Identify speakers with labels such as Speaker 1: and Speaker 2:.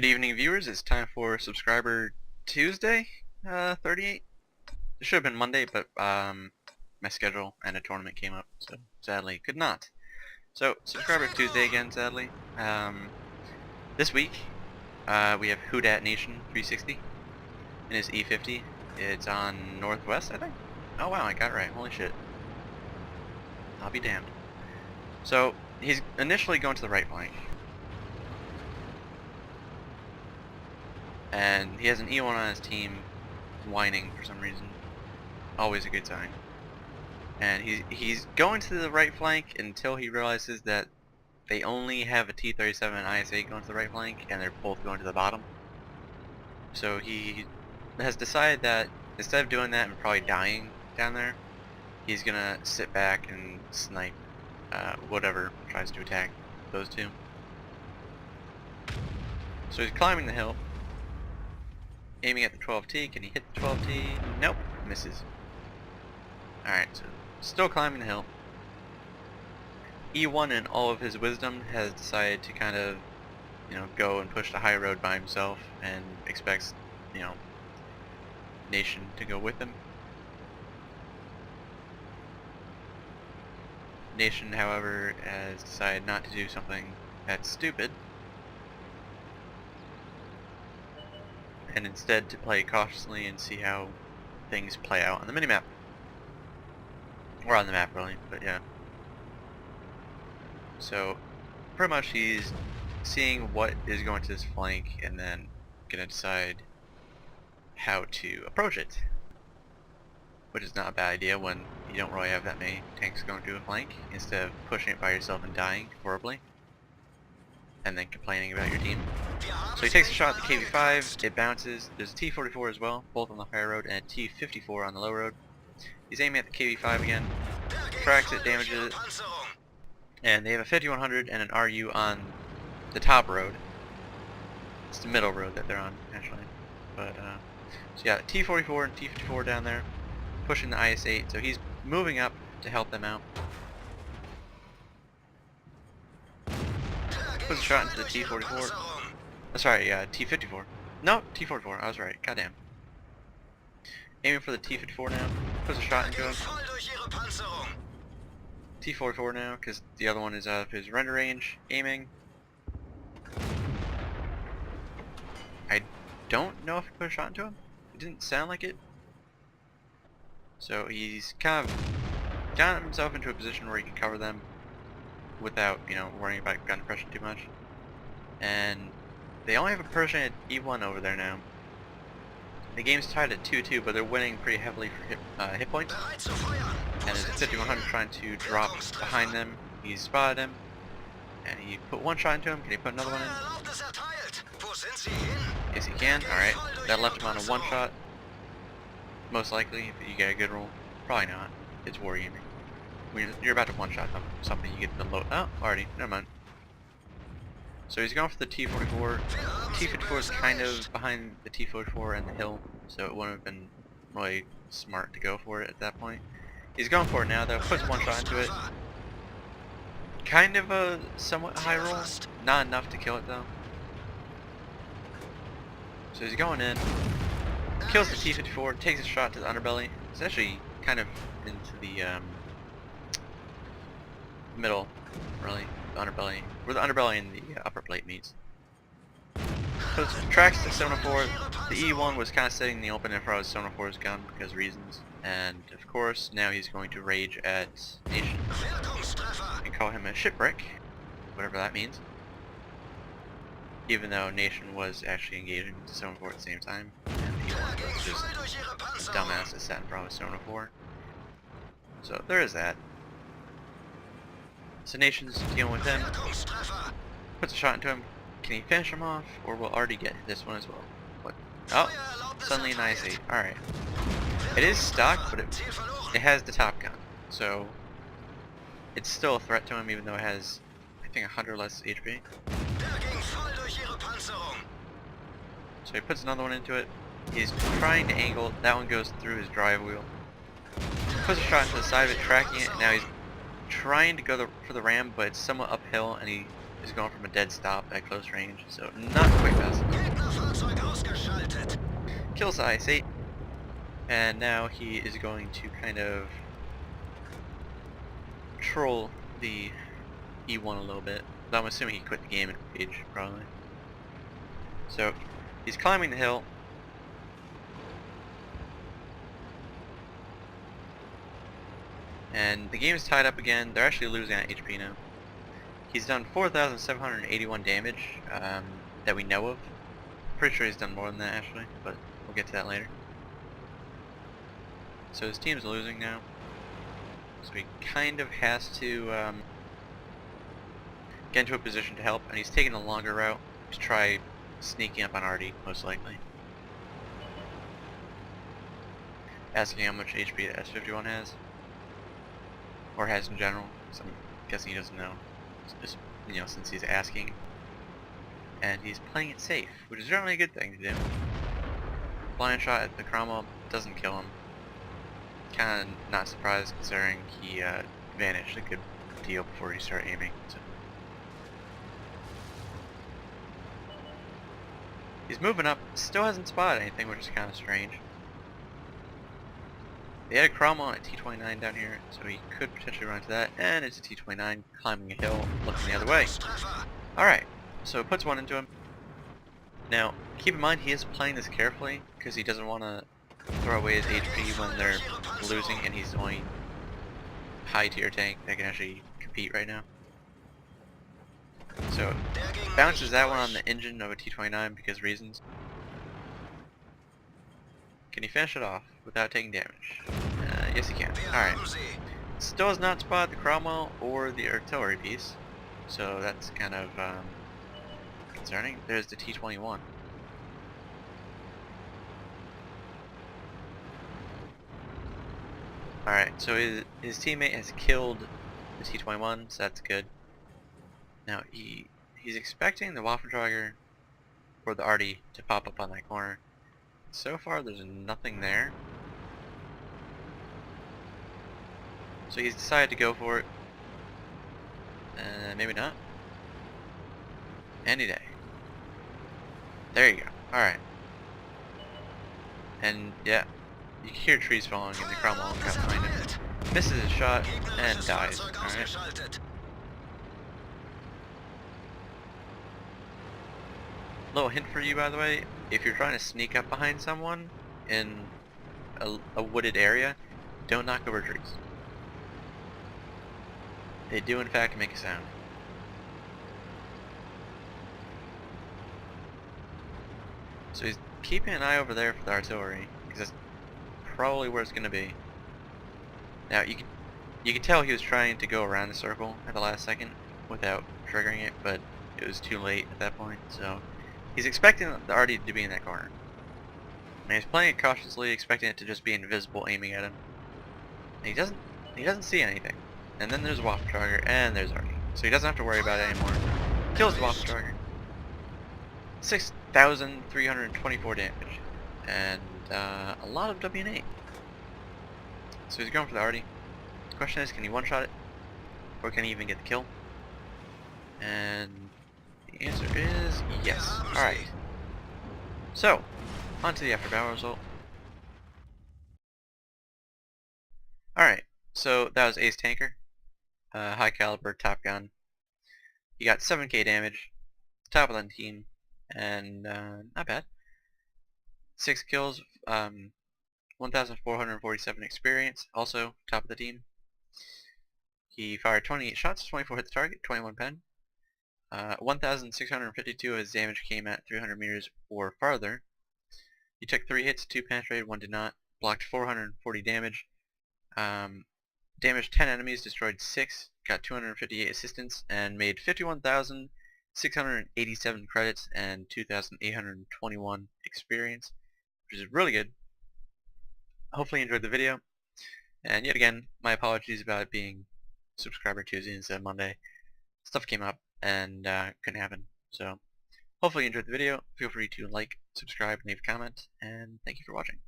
Speaker 1: Good evening, viewers. It's time for Subscriber Tuesday, 38. It should have been Monday, but my schedule and a tournament came up, so sadly could not. So Subscriber Tuesday again, sadly. This week we have WhoDatNation360 in his E-50. It's on Northwest, I think. Oh wow, I got it right. Holy shit. I'll be damned. So he's initially going to the right flank. And he has an E1 on his team whining for some reason. Always a good sign. And he's going to the right flank until he realizes that they only have a T-37 and IS-8 going to the right flank, and they're both going to the bottom. So he has decided that instead of doing that and probably dying down there, he's gonna sit back and snipe whatever tries to attack those two. So he's climbing the hill, aiming at the 12T. Can he hit the 12T? Nope, misses. Alright, so still climbing the hill. E1 in all of his wisdom has decided to kind of, go and push the high road by himself and expects, Nation to go with him. Nation, however, has decided not to do something that's stupid, and instead to play cautiously and see how things play out on the minimap. Or on the map, really, but yeah. So, pretty much he's seeing what is going to this flank and then gonna decide how to approach it. Which is not a bad idea when you don't really have that many tanks going to a flank, instead of pushing it by yourself and dying horribly and then complaining about your team. So he takes a shot at the KV-5, it bounces. There's a T-44 as well, both on the high road, and a T-54 on the low road. He's aiming at the KV-5 again, tracks it, damages it, and they have a 5100 and an RU on the top road. It's the middle road that they're on, actually. But, so yeah, T-44 and T-54 down there, pushing the IS-8, so he's moving up to help them out. Puts a shot into the T-44. Sorry, T-54. No, T-44, I was right, goddamn. Aiming for the T-54 now, puts a shot into him. T-44 now, because the other one is out of his render range, aiming. I don't know if he put a shot into him. It didn't sound like it. So he's kind of gotten himself into a position where he can cover them without, worrying about gun depression too much. And they only have a person at E1 over there now. The game's tied at 2-2, but they're winning pretty heavily for hit points. And there's a 5100 trying to drop behind them. He spotted him, and he put one shot into him. Can he put another one in? Yes, he can. Alright, that left him on a one shot. Most likely, if you get a good roll. Probably not. It's wargaming. When you're about to one shot something, you get the low. Oh, already. Never mind. So he's going for the T-44. T-54 is kind of behind the T-44 and the hill, so it wouldn't have been really smart to go for it at that point. He's going for it now, though. Puts one shot into it. Kind of a somewhat high roll. Not enough to kill it, though. So he's going in. Kills the T-54, takes a shot to the underbelly. It's actually kind of into the middle, really, the underbelly, where the underbelly and the upper plate meets. So it tracks the 704. The E1 was kind of sitting in the open in front of 704's gun because reasons, and of course now he's going to rage at Nation and call him a shipwreck, whatever that means. Even though Nation was actually engaging the 704 at the same time, and the E1 was just a dumbass that sat in front of 704. So there is that. So Nation's dealing with him, puts a shot into him. Can he finish him off, or will already get this one as well? What? Oh, suddenly an IS-8. Alright. It is stock, but it has the top gun, so it's still a threat to him, even though it has, I think, 100 less HP. So he puts another one into it. He's trying to angle. That one goes through his drive wheel. Puts a shot into the side of it, tracking it. Now he's trying to go for the ram, but it's somewhat uphill, and he is going from a dead stop at close range, so not quite fast enough. Kills the IS-8, and now he is going to kind of troll the E1 a little bit. But I'm assuming he quit the game at Page, probably. So he's climbing the hill. And the game is tied up again. They're actually losing on HP now. He's done 4,781 damage that we know of. Pretty sure he's done more than that actually, but we'll get to that later. So his team's losing now. So he kind of has to get into a position to help, and he's taking a longer route to try sneaking up on Artie, most likely. Asking how much HP the S-51 has. Or has in general, so I'm guessing he doesn't know. Just, you know, since he's asking. And he's playing it safe, which is certainly a good thing to do. Blind shot at the Cromwell doesn't kill him. Kinda not surprised considering he vanished a good deal before he started aiming. So. He's moving up, still hasn't spotted anything, which is kinda strange. They had a Cromwell and a T-29 down here, so he could potentially run into that, and it's a T-29 climbing a hill, looking the other way. Alright, so it puts one into him. Now, keep in mind he is playing this carefully, because he doesn't want to throw away his HP when they're losing, and he's the only high tier tank that can actually compete right now. So, bounces that one on the engine of a T-29 because reasons. Can he finish it off without taking damage? Yes he can. Alright. Still has not spotted the Cromwell or the artillery piece, so that's kind of concerning. There's the T-21. Alright, so his teammate has killed the T-21, so that's good. Now he's expecting the Waffentrager or the Artie to pop up on that corner. So far there's nothing there. So he's decided to go for it. Maybe not. Any day. There you go. Alright. And yeah, you can hear trees falling in the Cromwell kind of behind him. Misses his shot and dies. Alright. Little hint for you, by the way, if you're trying to sneak up behind someone in a wooded area, don't knock over trees. They do in fact make a sound. So he's keeping an eye over there for the artillery, because that's probably where it's going to be. Now you can tell he was trying to go around the circle at the last second without triggering it, but it was too late at that point, so he's expecting the Artie to be in that corner. And he's playing it cautiously, expecting it to just be invisible, aiming at him. And he doesn't see anything. And then there's a Waffentrager, and there's Artie. So he doesn't have to worry about it anymore. Kills the Waffentrager. 6,324 damage. And a lot of WN8. So he's going for the Artie. The question is, can he one-shot it? Or can he even get the kill? And the answer is yes. Alright. So, on to the after battle result. Alright, so that was Ace Tanker. High caliber Top Gun. He got 7k damage, top of the team, and not bad. 6 kills, 1,447 experience, also top of the team. He fired 28 shots, 24 hit the target, 21 pen. 1,652 of his damage came at 300 meters or farther. He took 3 hits, 2 penetrated, 1 did not. Blocked 440 damage. Damaged 10 enemies, destroyed 6, got 258 assistance, and made 51,687 credits and 2,821 experience, which is really good. Hopefully you enjoyed the video. And yet again, my apologies about it being Subscriber Tuesday instead of Monday. Stuff came up and couldn't happen. So hopefully you enjoyed the video. Feel free to like, subscribe, and leave a comment, and thank you for watching.